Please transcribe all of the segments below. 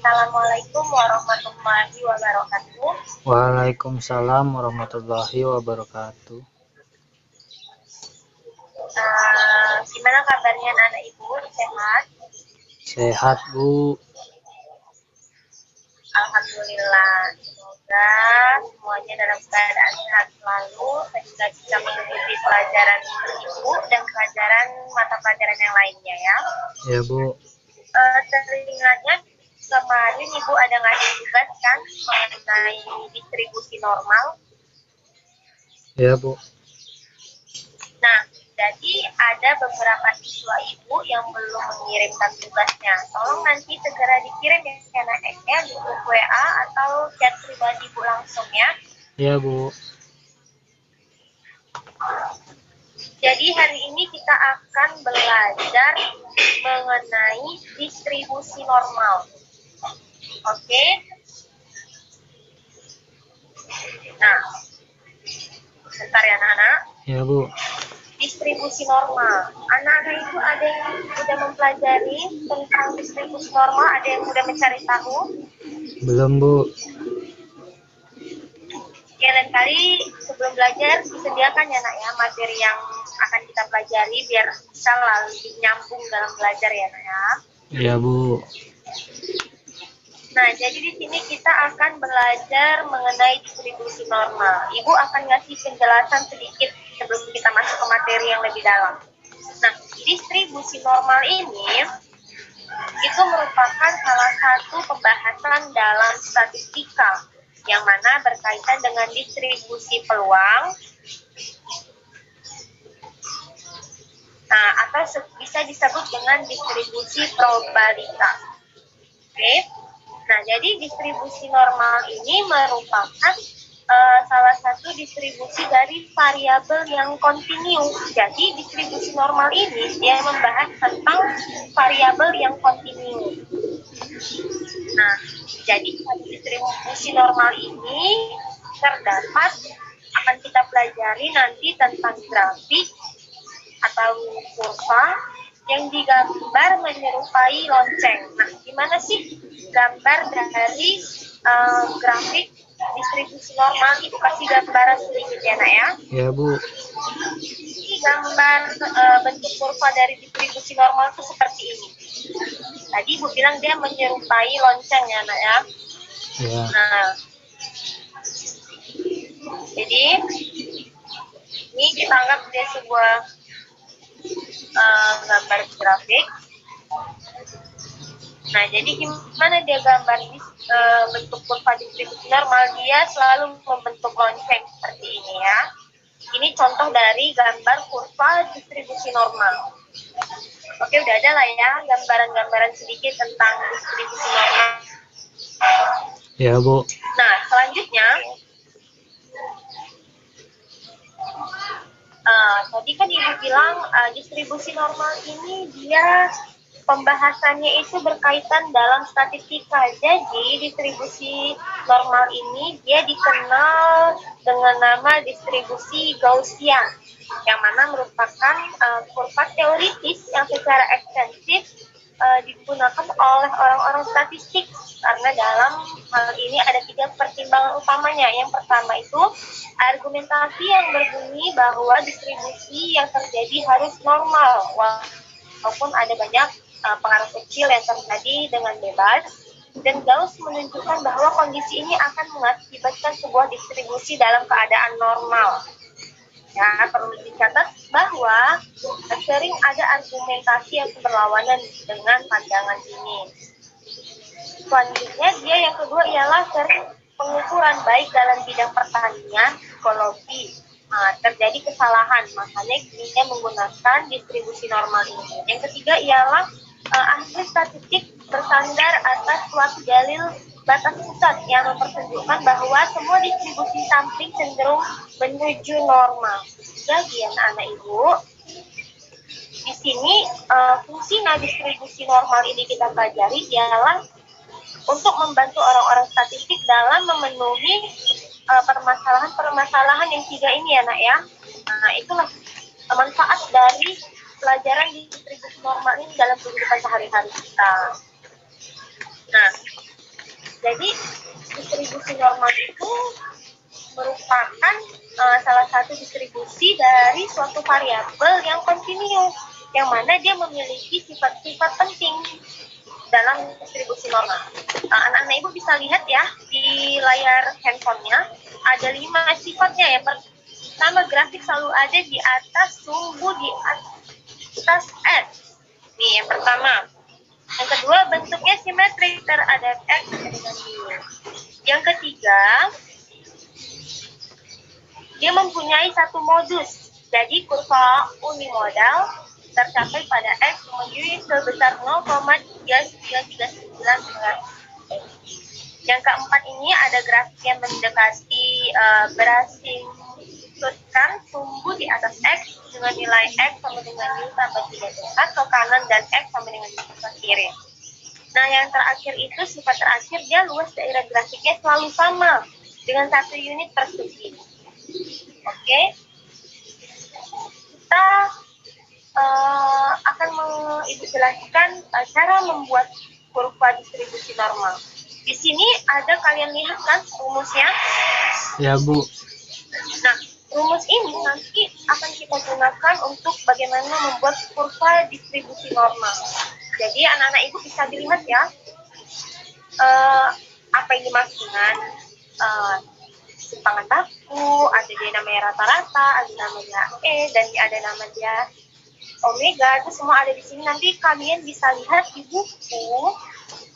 Assalamualaikum warahmatullahi wabarakatuh. Waalaikumsalam warahmatullahi wabarakatuh. Gimana kabarnya anak ibu? Sehat? Sehat, Bu. Alhamdulillah. Semoga semuanya dalam keadaan sehat selalu sehingga bisa mengikuti pelajaran ibu dan pelajaran mata pelajaran yang lainnya ya. Ya, Bu. Teringatnya kemarin ibu ada ngasih tugas kan mengenai distribusi normal. Ya, Bu. Nah, jadi ada beberapa siswa ibu yang belum mengirimkan tugasnya. Tolong nanti segera dikirim ya anaknya di grup WA atau chat pribadi ibu langsung ya. Ya, Bu. Jadi hari ini kita akan belajar mengenai distribusi normal. Oke? Nah, bentar ya anak-anak. Ya, Bu. Distribusi normal. Anak-anak itu ada yang sudah mempelajari tentang distribusi normal, ada yang sudah mencari tahu. Belum, Bu. Ya, lain kali sebelum belajar disediakan ya nak ya materi yang akan kita pelajari biar bisa lebih nyambung dalam belajar ya nak ya. Ya, Bu. Nah, jadi di sini kita akan belajar mengenai distribusi normal. Ibu akan ngasih penjelasan sedikit sebelum kita masuk ke materi yang lebih dalam. Nah, distribusi normal ini itu merupakan salah satu pembahasan dalam statistika yang mana berkaitan dengan distribusi peluang, nah atau bisa disebut dengan distribusi probabilitas. Oke. Nah, jadi distribusi normal ini merupakan salah satu distribusi dari variabel yang kontinu. Jadi distribusi normal ini dia membahas tentang variabel yang kontinu. Nah, jadi distribusi normal ini terdapat akan kita pelajari nanti tentang grafik atau kurva yang digambar menyerupai lonceng. Nah, gimana sih gambar dari grafik distribusi normal? Ibu kasih gambaran sedikit ya nak ya. Ya, Bu. Ini gambar bentuk kurva dari distribusi normal itu seperti ini. Tadi Ibu bilang dia menyerupai lonceng ya nak ya. Ya. Nah, jadi ini kita anggap dia sebuah gambar grafik. Nah, jadi gimana dia gambar bentuk kurva distribusi normal? Dia selalu membentuk lonceng seperti ini ya. Ini contoh dari gambar kurva distribusi normal. Oke, udah ada lah ya gambaran-gambaran sedikit tentang distribusi normal. Ya, Bu. Nah, selanjutnya tadi kan Ibu bilang distribusi normal ini dia pembahasannya itu berkaitan dalam statistika. Jadi distribusi normal ini dia dikenal dengan nama distribusi Gaussian, yang mana merupakan kurva teoritis yang secara ekstensif digunakan oleh orang-orang statistik, karena dalam hal ini ada 3 pertimbangan utamanya. Yang pertama itu argumentasi yang berbunyi bahwa distribusi yang terjadi harus normal walaupun ada banyak pengaruh kecil yang terjadi dengan bebas, dan Gauss menunjukkan bahwa kondisi ini akan mengakibatkan sebuah distribusi dalam keadaan normal. Ya, perlu dicatat bahwa sering ada argumentasi yang berlawanan dengan pandangan ini. Selanjutnya, dia yang kedua ialah sering pengukuran baik dalam bidang pertanian, psikologi. Terjadi kesalahan, makanya dia menggunakan distribusi normal ini. Yang ketiga ialah ahli statistik bersandar atas suatu dalil batas pusat yang mempertunjukkan bahwa semua distribusi sampling cenderung menuju normal. Jadi anak-anak ibu, di sini fungsi distribusi normal ini kita pelajari ialah untuk membantu orang-orang statistik dalam memenuhi permasalahan-permasalahan yang 3 ini ya nak ya. Nah, itulah manfaat dari pelajaran distribusi normal ini dalam kehidupan sehari-hari kita. Nah, Jadi distribusi normal itu merupakan salah satu distribusi dari suatu variabel yang kontinu, yang mana dia memiliki sifat-sifat penting dalam distribusi normal. Anak-anak ibu bisa lihat ya di layar handphonenya ada 5 sifatnya ya. Pertama, grafik selalu ada di atas, sumbu di atas X. Nih yang pertama. Yang kedua, bentuknya simetrik, ada X dengan Y. Yang ketiga, dia mempunyai satu modus. Jadi kurva unimodal tercapai pada X dengan Y sebesar 0,3939. Yang keempat ini ada grafik yang mendekati berasinkronkan sumbu di atas X dengan nilai X sama dengan Y tambah 3 ke kanan dan X sama dengan Y ke kiri. Nah, yang terakhir itu, sifat terakhir, dia luas daerah grafiknya selalu sama dengan 1 unit persegi. Oke, kita akan ibu jelaskan cara membuat kurva distribusi normal. Di sini ada, kalian lihat kan rumusnya? Ya, Bu. Nah, rumus ini nanti akan kita gunakan untuk bagaimana membuat kurva distribusi normal. Jadi anak-anak ibu bisa dilihat ya, apa yang dimaksud dengan simpangan baku, ada dia namanya rata-rata, ada namanya E, dan ada namanya omega, itu semua ada di sini. Nanti kalian bisa lihat di buku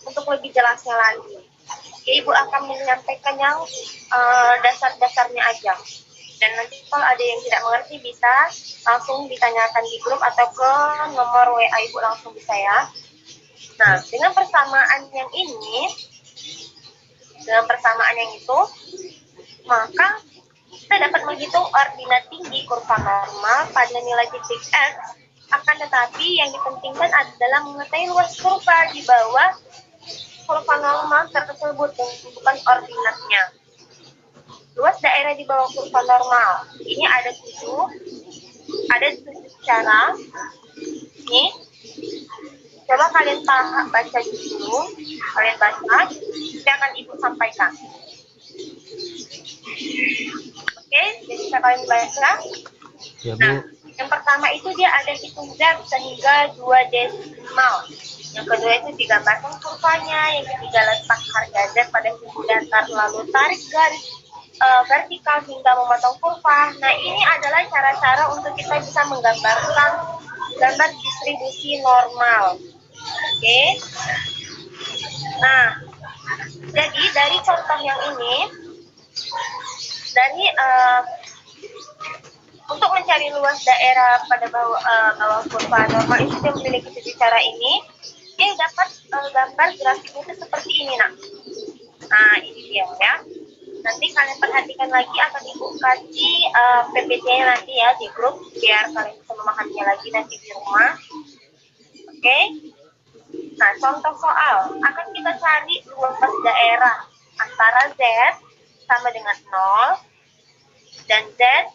untuk lebih jelasnya lagi. Ya, ibu akan menyampaikan yang dasar-dasarnya aja. Dan nanti kalau ada yang tidak mengerti bisa langsung ditanyakan di grup atau ke nomor WA ibu langsung bisa ya. Nah, dengan persamaan yang ini, dengan persamaan yang itu, maka kita dapat menghitung ordinat tinggi kurva normal pada nilai titik X. Akan tetapi yang dipentingkan adalah mengetahui luas kurva di bawah kurva normal tersebut, bukan ordinatnya. Luas daerah di bawah kurva normal ini ada 7 cara. Ini coba kalian baca dulu, kalian baca, saya akan ibu sampaikan. Oke, jadi bisa kalian baca. Ya, Bu. Nah, yang pertama itu dia ada hitung Z sehingga 2 desimal. Yang kedua itu digambarkan kurvanya. Yang ketiga, letak harga Z pada sisi datar lalu tarik garis vertikal hingga memotong kurva. Nah, ini adalah cara-cara untuk kita bisa menggambarkan gambar distribusi normal. Oke. Nah, jadi dari contoh yang ini, dari untuk mencari luas daerah pada bawah kurva normal itu dia memiliki 7 cara ini. Dia dapat gambar grafiknya itu seperti ini, nak. Nah, ini dia ya. Nanti kalian perhatikan lagi, akan ibu kasih PPT-nya nanti ya di grup biar kalian bisa memahaminya lagi nanti di rumah. Oke. Nah, contoh soal akan kita cari luas daerah antara Z sama dengan 0 dan Z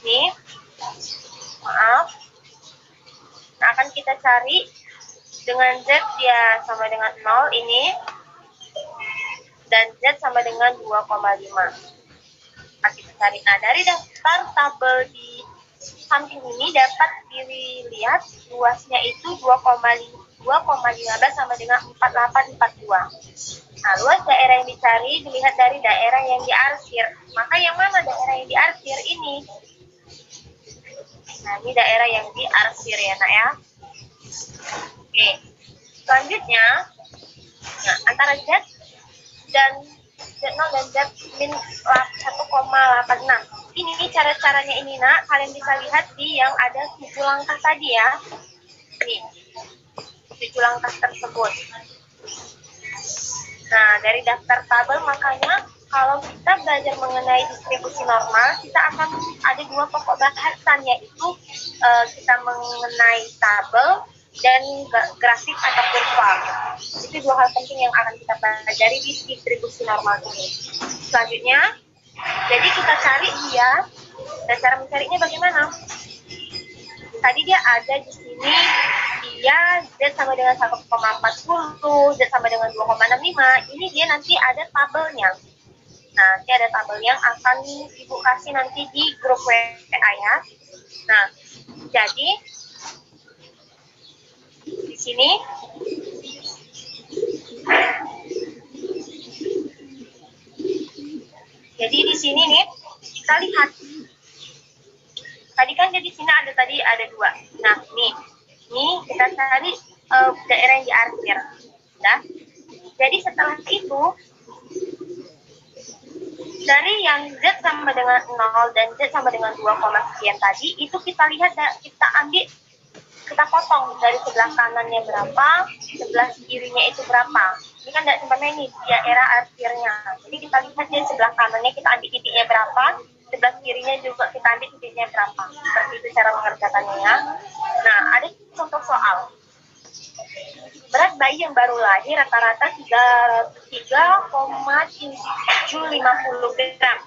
ini, maaf, nah, akan kita cari dengan Z dia sama dengan 0 ini, dan Z sama dengan 2,5. Akan kita cari. Nah, dari daftar tabel di samping ini dapat dilihat luasnya itu 2,15 sama dengan 4842. Nah, luas daerah yang dicari dilihat dari daerah yang diarsir. Maka yang mana daerah yang diarsir ini? Nah, ini daerah yang diarsir ya, nak ya. Oke. Selanjutnya, nah, antara Z dan Z0 dan Z-1,86. Ini cara-caranya ini, nak. Kalian bisa lihat di yang ada 7 langkah tadi ya. Nih, 7 langkah tersebut. Nah, dari daftar tabel, makanya kalau kita belajar mengenai distribusi normal, kita akan ada 2 pokok bahasan, yaitu kita mengenai tabel dan grafik atau kurva. Itu 2 hal penting yang akan kita pelajari di distribusi normal ini. Selanjutnya, jadi kita cari dia, dan cara mencarinya bagaimana? Tadi dia ada di sini, dia Z sama dengan 1,40, Z sama dengan 2,65. Ini dia nanti ada tabelnya. Nah, nanti ada tabel yang akan Ibu kasih nanti di grup WA ya. Nah, jadi di sini nih kita lihat. Tadi kan di sini ada dua. Nah, nih kita cari daerah yang di akhir. Nah, jadi setelah itu dari yang Z sama dengan 0 dan Z sama dengan 2, sekian tadi, itu kita lihat, kita ambil, kita potong dari sebelah kanannya berapa, sebelah kirinya itu berapa. Ini kan tidak sampai ini daerah akhirnya. Jadi kita lihat di sebelah kanannya kita ambil titiknya berapa, sebelah kirinya juga kita ambil titiknya berapa. Seperti itu cara mengerjakannya ya. Nah, ada contoh soal. Berat bayi yang baru lahir rata-rata 3,750 gram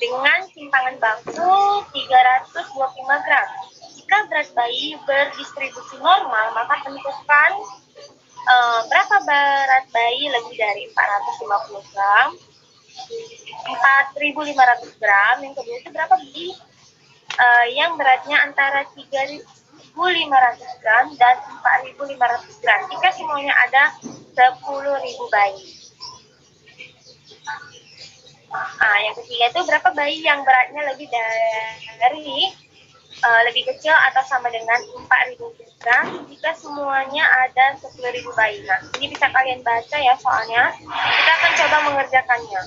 dengan timpangan baku 325 gram. Jika berat bayi berdistribusi normal, maka tentukan berapa berat bayi lebih dari 450 gram, 4.500 gram. Yang kedua itu berapa bayi yang beratnya antara 3.500 gram dan 4.500 gram. Jika semuanya ada 10.000 bayi. Nah, yang ketiga itu berapa bayi yang beratnya lebih dari lebih kecil atau sama dengan 4.000 gram jika semuanya ada 10.000 bayi. Nah, ini bisa kalian baca ya soalnya. Kita akan coba mengerjakannya.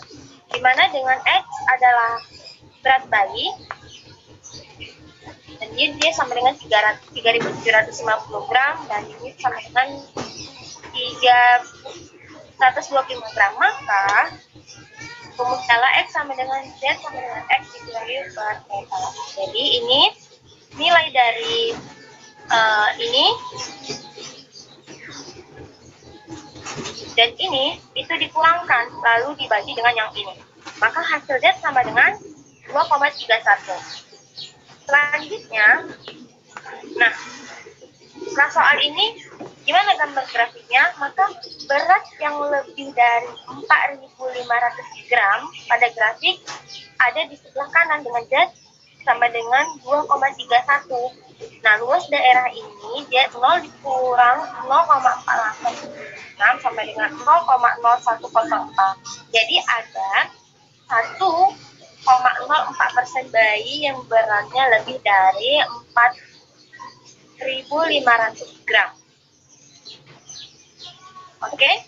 Dimana dengan X adalah berat bayi dan dia sama dengan 3.750 gram dan ini sama dengan 125 gram. Maka rumus skala X sama dengan Z sama dengan X dikali per theta. Jadi ini nilai dari ini dan ini itu dikurangkan lalu dibagi dengan yang ini. Maka hasil Z sama dengan 2,31. Selanjutnya, nah soal ini gimana gambar grafiknya? Maka berat yang lebih dari 4.500 gram pada grafik ada di sebelah kanan dengan Z sama dengan 2,31. Nah, luas daerah ini dia 0 dikurang 0,486 sampai dengan 0,0104. Jadi ada 1,04% bayi yang beratnya lebih dari 4.500 gram. Oke?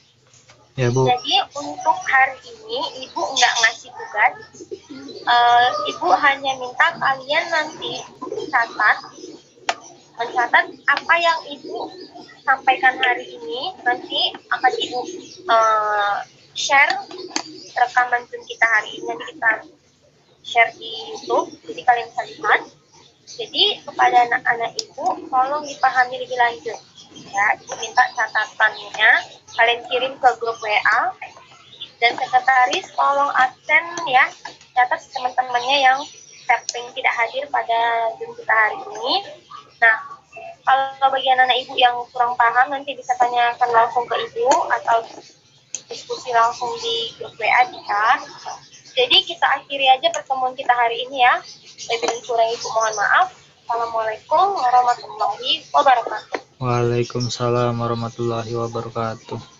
Ya, Bu. Jadi untuk hari ini Ibu nggak ngasih tugas. Ibu hanya minta kalian nanti mencatat apa yang Ibu sampaikan hari ini. Nanti akan Ibu share rekaman Zoom kita hari ini. Nanti kita share di YouTube, jadi kalian bisa lihat. Jadi kepada anak-anak Ibu, tolong dipahami lebih lanjut. Ya, Ibu minta catatannya kalian kirim ke grup WA. Dan sekretaris tolong absen ya, catat teman-temannya yang tapping tidak hadir pada Zoom kita hari ini. Nah, kalau bagi anak-anak Ibu yang kurang paham nanti bisa tanyakan langsung ke Ibu atau diskusi langsung di grup WA kita. Jadi kita akhiri aja pertemuan kita hari ini ya. Lebih dan kurang Ibu mohon maaf. Assalamualaikum warahmatullahi wabarakatuh. Waalaikumsalam warahmatullahi wabarakatuh.